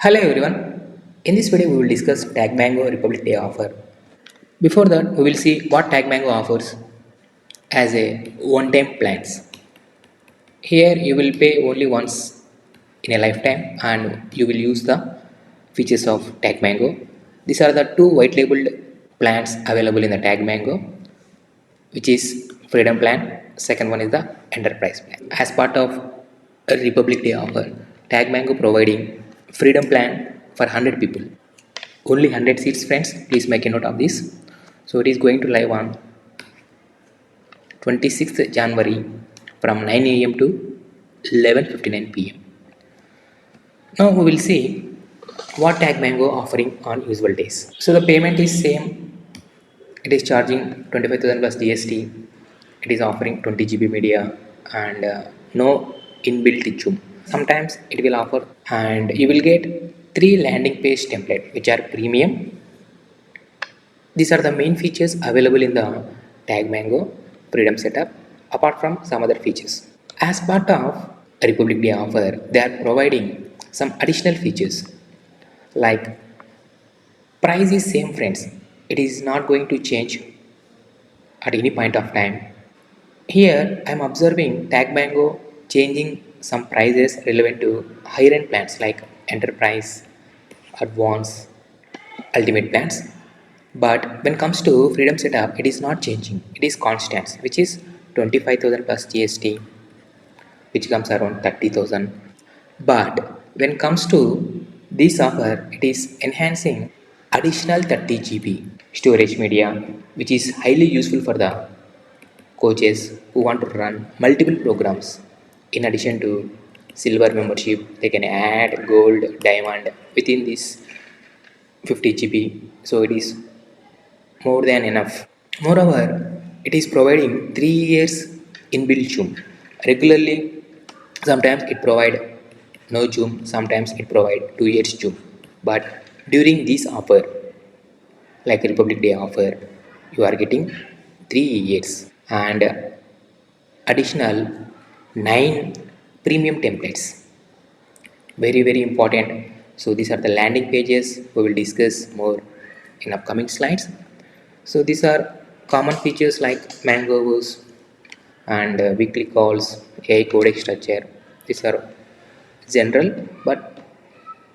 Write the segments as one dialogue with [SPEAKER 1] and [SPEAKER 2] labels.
[SPEAKER 1] Hello everyone. In this video we will discuss Tagmango Republic Day offer. Before that we will see what Tagmango offers as a one-time plans. Here you will pay only once in a lifetime and you will use the features of Tagmango. These are the two white labeled plans available in the Tagmango, which is Freedom Plan. Second one is the Enterprise Plan. As part of a Republic Day offer, Tagmango providing Freedom Plan for 100 people. Only 100 seats, friends. Please make a note of this. So it is going to live on 26th January from 9 a.m. to 11:59 p.m. Now we will see what Tagmango offering on usual days. So the payment is same. It is charging 25,000 plus GST. It is offering 20 GB media and no inbuilt zoom. Sometimes it will offer and you will get 3 landing page template which are premium. These are the main features available in the Tagmango Freedom Setup apart from some other features. As part of Republic Day offer, they are providing some additional features like price is same, friends. It is not going to change at any point of time. Here I am observing Tagmango changing some prices relevant to higher end plans like enterprise, advanced, ultimate plans. But when it comes to freedom setup, it is not changing. It is constant, which is 25,000 plus GST, which comes around 30,000. But when it comes to this offer, it is enhancing additional 30 GB storage media, which is highly useful for the coaches who want to run multiple programs. In addition to silver membership, they can add gold, diamond within this 50 GB. So it is more than enough. Moreover, it is providing 3 years inbuilt zoom. Regularly, sometimes it provide no zoom, sometimes it provide 2 years zoom. But during this offer, like Republic Day offer, you are getting 3 years and additional 9 premium templates. Very important. So these are the landing pages. We will discuss more in upcoming slides. So these are common features like mangoes and weekly calls, AI codec structure. These are general, but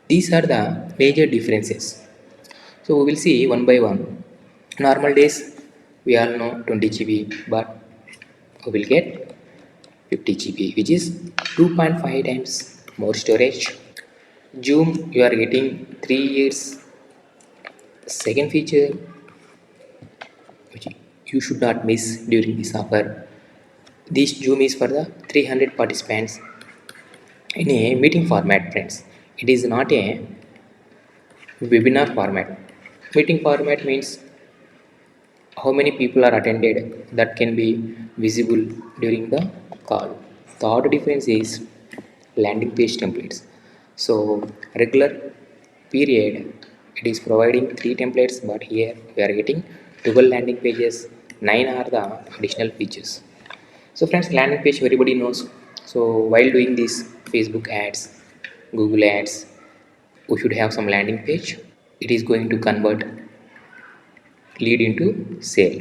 [SPEAKER 1] these are the major differences. So we will see one by one. Normal days, we all know 20 GB, but we will get 50 GB, which is 2.5 times more storage. Zoom, you are getting 3 years. Second feature, which you should not miss during this offer. This Zoom is for the 300 participants in a meeting format, friends. It is not a webinar format. Meeting format means how many people are attended that can be visible during the call. Third difference is landing page templates. So regular period it is providing 3 templates, but here we are getting 12 landing pages. 9 are the additional features. So friends, landing page everybody knows. So while doing this Facebook ads, Google ads, we should have some landing page. It is going to convert lead into sale.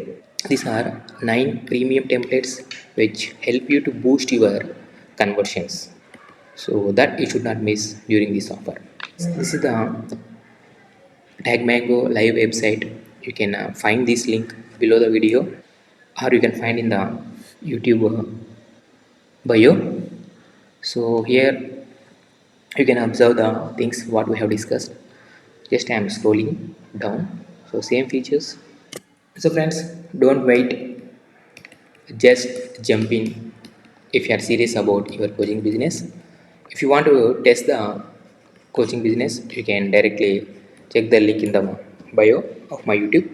[SPEAKER 1] These are 9 premium templates which help you to boost your conversions. So that you should not miss during this offer. This is the Tagmango live website. You can find this link below the video, or you can find in the YouTube bio. So here you can observe the things what we have discussed. Just I am scrolling down. So same features. So friends, don't wait, just jump in if you are serious about your coaching business. If you want to test the coaching business, you can directly check the link in the bio of my YouTube.